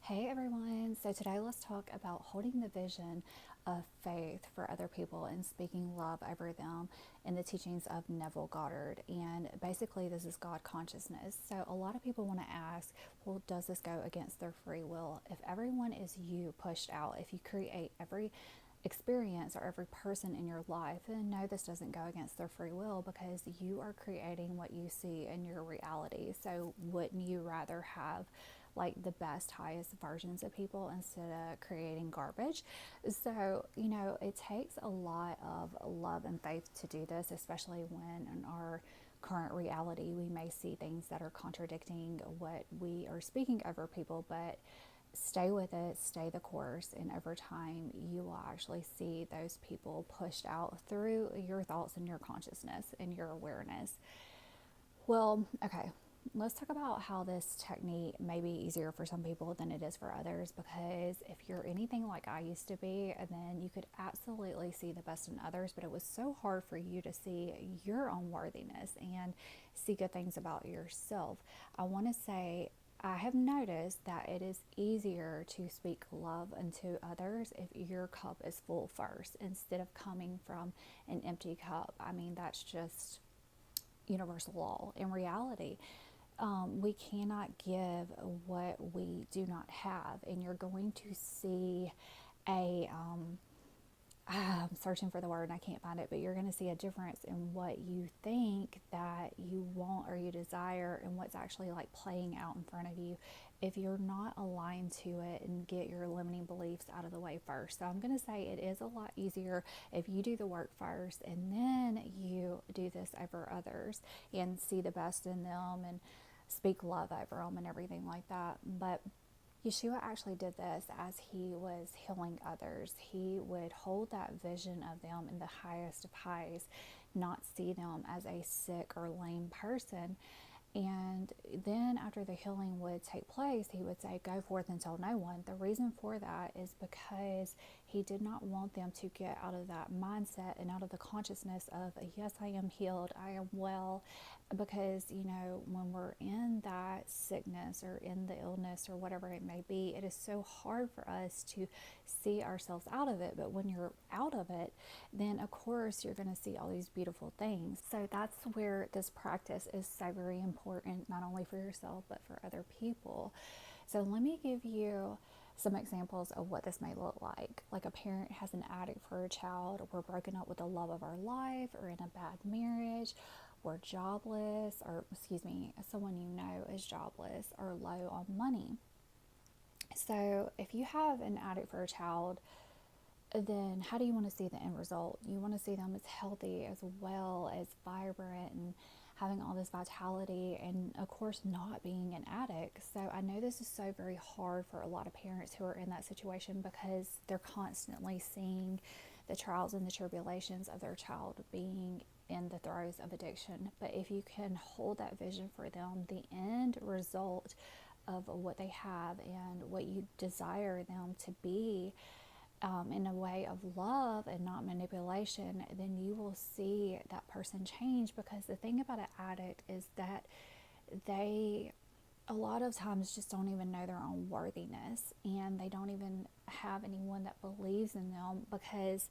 Hey everyone, so today let's talk about holding the vision of faith for other people and speaking love over them in the teachings of Neville Goddard. And basically, this is God consciousness. So, a lot of people want to ask, well, does this go against their free will? If everyone is you pushed out, if you create every experience or every person in your life, then no, this doesn't go against their free will because you are creating what you see in your reality. So, wouldn't you rather have like the best, highest versions of people instead of creating garbage? So, it takes a lot of love and faith to do this, especially when in our current reality we may see things that are contradicting what we are speaking over people, but stay with it, stay the course, and over time you will actually see those people pushed out through your thoughts and your consciousness and your awareness. Well, okay, let's talk about how this technique may be easier for some people than it is for others, because if you're anything like I used to be, then you could absolutely see the best in others, but it was so hard for you to see your own worthiness and see good things about yourself. I want to say I have noticed that it is easier to speak love unto others if your cup is full first instead of coming from an empty cup. I mean, that's just universal law. In reality, we cannot give what we do not have, and you're going to see a I'm searching for the word and I can't find it, but you're going to see a difference in what you think that you want or you desire and what's actually like playing out in front of you if you're not aligned to it and get your limiting beliefs out of the way first. So I'm going to say it is a lot easier if you do the work first and then you do this over others and see the best in them and speak love over them and everything like that. But Yeshua actually did this as he was healing others. He would hold that vision of them in the highest of highs, not see them as a sick or lame person. And then, after the healing would take place, he would say, "Go forth and tell no one." The reason for that is because he did not want them to get out of that mindset and out of the consciousness of, yes, I am healed, I am well. Because, when we're in that sickness or in the illness or whatever it may be, it is so hard for us to see ourselves out of it. But when you're out of it, then of course you're going to see all these beautiful things. So that's where this practice is so very important, not only for yourself, but for other people. So let me give you some examples of what this may look like. Like a parent has an addict for a child, we're broken up with the love of our life, or in a bad marriage, we're jobless, or someone you know is jobless or low on money. So if you have an addict for a child, then how do you want to see the end result? You want to see them as healthy, as well, as vibrant, and having all this vitality, and of course not being an addict. So I know this is so very hard for a lot of parents who are in that situation because they're constantly seeing the trials and the tribulations of their child being in the throes of addiction. But if you can hold that vision for them, the end result of what they have and what you desire them to be, in a way of love and not manipulation, then you will see that person change. Because the thing about an addict is that they a lot of times just don't even know their own worthiness, and they don't even have anyone that believes in them because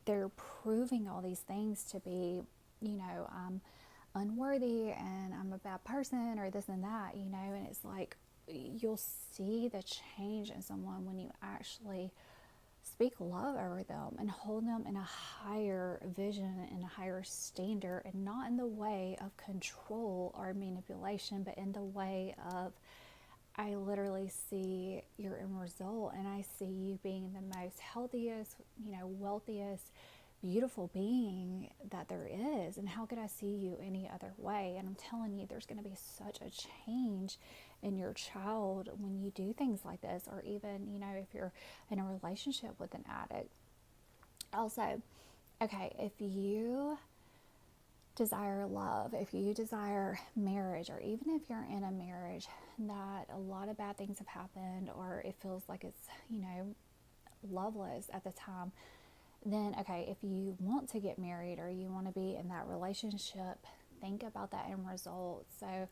they're proving all these things to be, I'm unworthy and I'm a bad person or this and that, and it's like you'll see the change in someone when you actually speak love over them and hold them in a higher vision and a higher standard, and not in the way of control or manipulation, but in the way of, I literally see your end result and I see you being the most healthiest, wealthiest, beautiful being that there is. And how could I see you any other way? And I'm telling you, there's going to be such a change in your child when you do things like this, or even, if you're in a relationship with an addict. Also, okay, if you desire love, if you desire marriage, or even if you're in a marriage that a lot of bad things have happened, or it feels like it's, loveless at the time, then okay, if you want to get married or you want to be in that relationship, think about that end result. So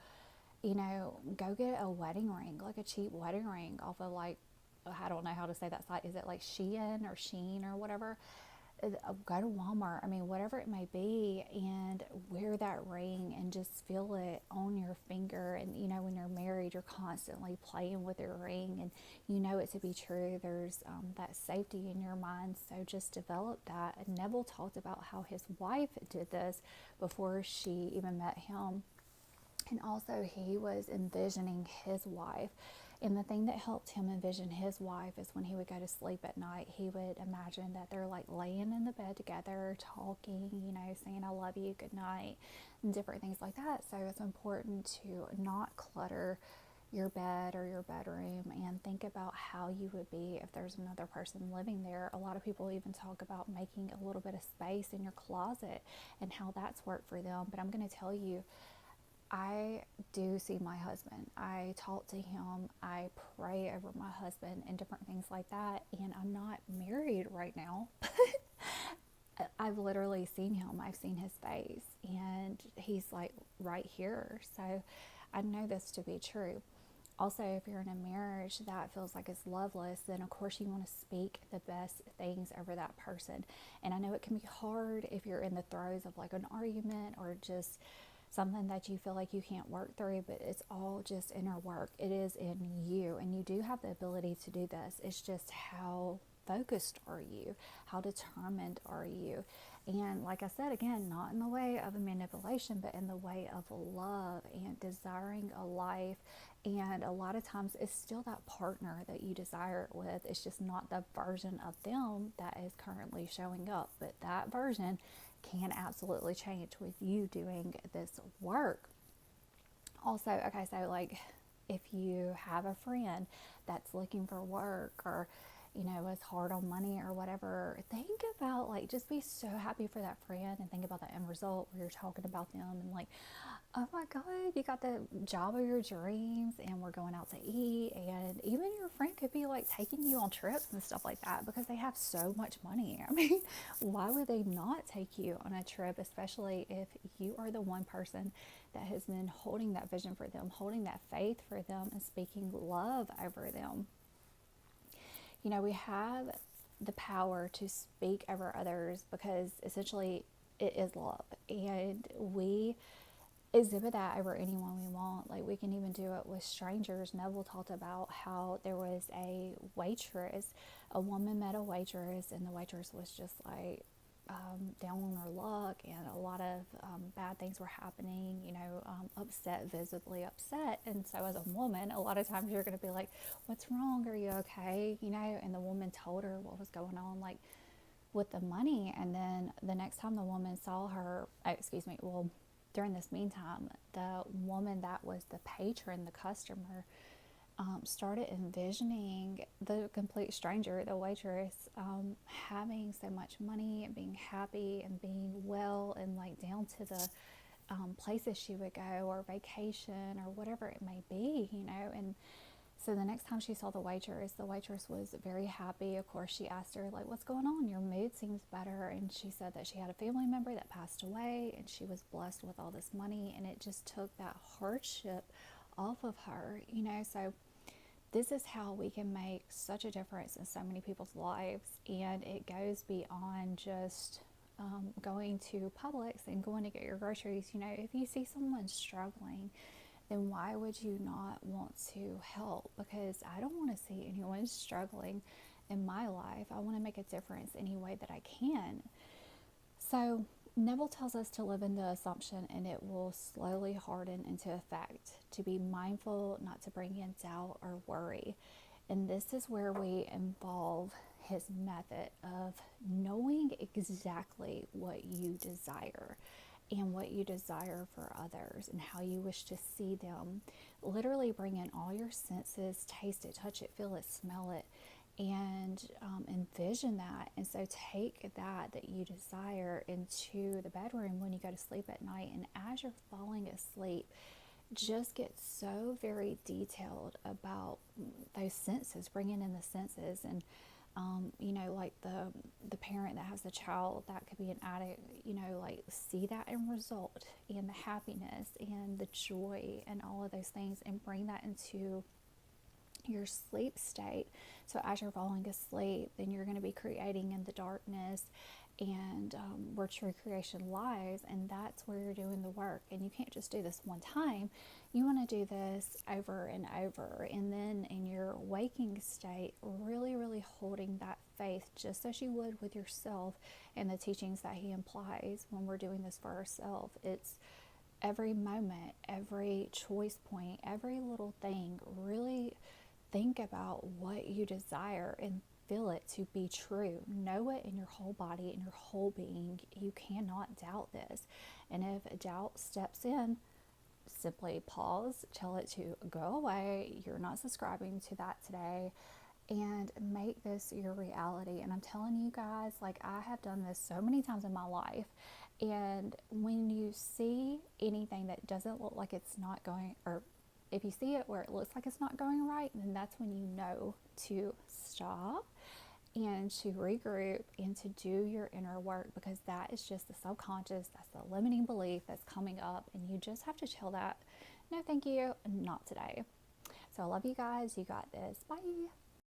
go get a wedding ring, like a cheap wedding ring off of like, I don't know how to say that site. Is it like Shein or Sheen or whatever? Go to Walmart, I mean, whatever it may be, and wear that ring and just feel it on your finger. And when you're married, you're constantly playing with your ring, and you know it to be true. There's that safety in your mind, so just develop that. And Neville talked about how his wife did this before she even met him, and also he was envisioning his wife. And the thing that helped him envision his wife is when he would go to sleep at night, he would imagine that they're like laying in the bed together, talking, saying, I love you, good night, and different things like that. So it's important to not clutter your bed or your bedroom, and think about how you would be if there's another person living there. A lot of people even talk about making a little bit of space in your closet and how that's worked for them. But I'm going to tell you, I do see my husband. I talk to him. I pray over my husband and different things like that. And I'm not married right now, but I've literally seen him. I've seen his face, and he's like right here. So I know this to be true. Also, if you're in a marriage that feels like it's loveless, then of course you want to speak the best things over that person. And I know it can be hard if you're in the throes of like an argument or just something that you feel like you can't work through, but it's all just inner work. It is in you, and you do have the ability to do this. It's just how focused are you? How determined are you? And like I said, again, not in the way of a manipulation, but in the way of love and desiring a life. And a lot of times it's still that partner that you desire it with. It's just not the version of them that is currently showing up, but that version can absolutely change with you doing this work. Also, okay, so like if you have a friend that's looking for work, or is hard on money or whatever, think about, like, just be so happy for that friend and think about the end result where you're talking about them and like, oh my God, you got the job of your dreams and we're going out to eat. And even your friend could be like taking you on trips and stuff like that because they have so much money. I mean, why would they not take you on a trip, especially if you are the one person that has been holding that vision for them, holding that faith for them, and speaking love over them. We have the power to speak over others because essentially it is love, and we exhibit that over anyone we want. Like, we can even do it with strangers. Neville talked about how there was a waitress, a woman met a waitress, and the waitress was just like down on her luck, and a lot of bad things were happening, upset, visibly upset. And so as a woman, a lot of times you're going to be like, what's wrong? Are you okay? And the woman told her what was going on, like with the money. And then the next time the woman saw her, during this meantime, the woman that was the patron, the customer, started envisioning the complete stranger, the waitress, having so much money and being happy and being well, and like down to the places she would go, or vacation, or whatever it may be, And so the next time she saw the waitress was very happy. Of course, she asked her, like, what's going on? Your mood seems better. And she said that she had a family member that passed away, and she was blessed with all this money, and it just took that hardship off of her, So this is how we can make such a difference in so many people's lives. And it goes beyond just going to Publix and going to get your groceries. If you see someone struggling, then why would you not want to help? Because I don't want to see anyone struggling in my life. I want to make a difference any way that I can. So Neville tells us to live in the assumption, and it will slowly harden into effect, to be mindful not to bring in doubt or worry. And this is where we involve his method of knowing exactly what you desire and what you desire for others and how you wish to see them. Literally bring in all your senses, taste it, touch it, feel it, smell it, and envision that. And so take that you desire into the bedroom when you go to sleep at night. And as you're falling asleep, just get so very detailed about those senses, bringing in the senses, and Like the parent that has a child that could be an addict, like see that end result and the happiness and the joy and all of those things, and bring that into your sleep state. So as you're falling asleep, then you're going to be creating in the darkness, and where true creation lies, and that's where you're doing the work. And you can't just do this one time. You want to do this over and over, and then in your waking state, really, really holding that faith, just as you would with yourself and the teachings that he implies when we're doing this for ourselves. It's every moment, every choice point, every little thing. Really think about what you desire and feel it to be true. Know it in your whole body, in your whole being. You cannot doubt this. And if doubt steps in, simply pause, tell it to go away. You're not subscribing to that today, and make this your reality. And I'm telling you guys, like, I have done this so many times in my life. And when you see anything that doesn't look like it's not going, or if you see it where it looks like it's not going right, then that's when you know to stop and to regroup and to do your inner work, because that is just the subconscious, that's the limiting belief that's coming up, and you just have to tell that, no thank you, not today. So I love you guys. You got this. Bye.